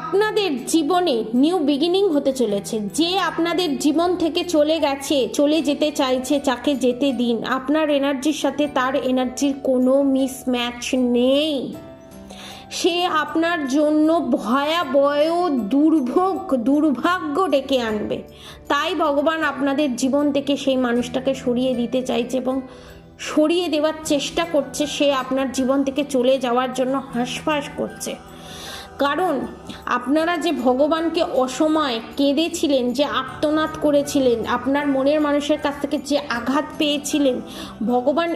আপনাদের জীবনে new beginning হতে চলেছে। যে আপনাদের জীবন থেকে চলে গেছে, চলে যেতে চাইছে, যাকে যেতে দিন। আপনার এনার্জির সাথে তার এনার্জির কোনো মিসম্যাচ নেই। সে আপনার জন্য ভয়াবহ দুর্ভাগ্য ডেকে আনবে। তাই ভগবান আপনাদের জীবন থেকে সেই মানুষটাকে সরিয়ে দিতে চাইছে এবং সরিয়ে দেওয়ার চেষ্টা করছে। সে আপনার জীবন থেকে চলে যাওয়ার জন্য হাঁসফাঁস করছে। কারণ আপনারা যে ভগবানকে অসময়ে কেঁদেছিলেন, যে আর্তনাদ করেছিলেন, আপনার মনের মানুষের কাছ থেকে যে আঘাত পেয়েছিলেন, ভগবান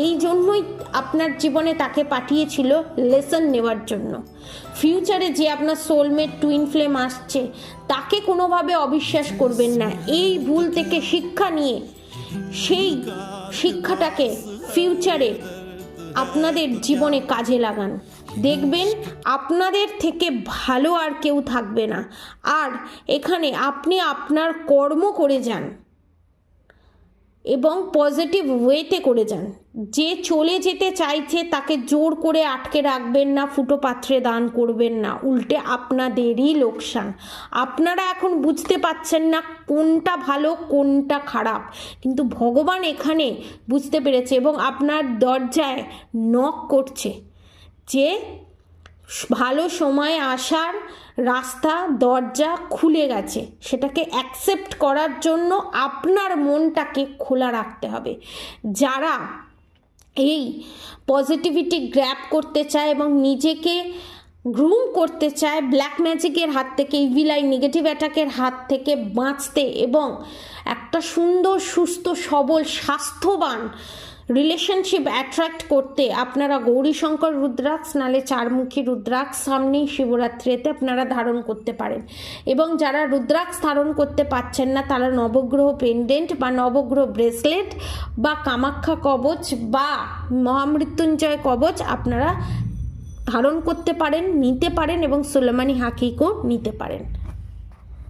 এই জন্যই আপনার জীবনে তাকে পাঠিয়েছিল লেসন নেওয়ার জন্য। ফিউচারে যে আপনার সোলমেট টুইন ফ্লেম আসছে, তাকে কোনোভাবে অবিশ্বাস করবেন না। এই ভুল থেকে শিক্ষা নিয়ে সেই শিক্ষাটাকে ফিউচারে আপনাদের জীবনে কাজে লাগান। দেখবেন আপনাদের থেকে ভালো আর কেউ থাকবে না। আর এখানে আপনি আপনার কর্ম করে যান এবং পজিটিভ ওয়েতে করে যান। যে চলে যেতে চাইছে তাকে জোর করে আটকে রাখবেন না, ফুটো পাত্রে দান করবেন না, উল্টে আপনাদেরই লোকসান। আপনারা এখন বুঝতে পাচ্ছেন না কোনটা ভালো কোনটা খারাপ, কিন্তু ভগবান এখানে বুঝতে পেরেছে এবং আপনার দরজায় নক করছে যে ভালো সময় আসার রাস্তা, দরজা খুলে গেছে। সেটাকে অ্যাকসেপ্ট করার জন্য আপনার মনটাকে খোলা রাখতে হবে। যারা এই পজিটিভিটি গ্র্যাব করতে চায় এবং নিজেকে গ্রুম করতে চায় ব্ল্যাক ম্যাজিকের হাত থেকে, ইভিল আই নেগেটিভ অ্যাটাকের হাত থেকে বাঁচতে এবং একটা সুন্দর, সুস্থ, সবল, স্বাস্থ্যবান রিলেশনশিপ অ্যাট্রাক্ট করতে, আপনারা গৌরীশঙ্কর রুদ্রাক্ষ নালে চারমুখী রুদ্রাক্ষ সামনেই শিবরাত্রিতে আপনারা ধারণ করতে পারেন। এবং যারা রুদ্রাক্ষ ধারণ করতে পারছেন না, তারা নবগ্রহ পেন্ডেন্ট বা নবগ্রহ ব্রেসলেট বা কামাখ্যা কবচ বা মহামৃত্যুঞ্জয় কবচ আপনারা ধারণ করতে পারেন, নিতে পারেন এবং সুলেমানি হাকিকও নিতে পারেন।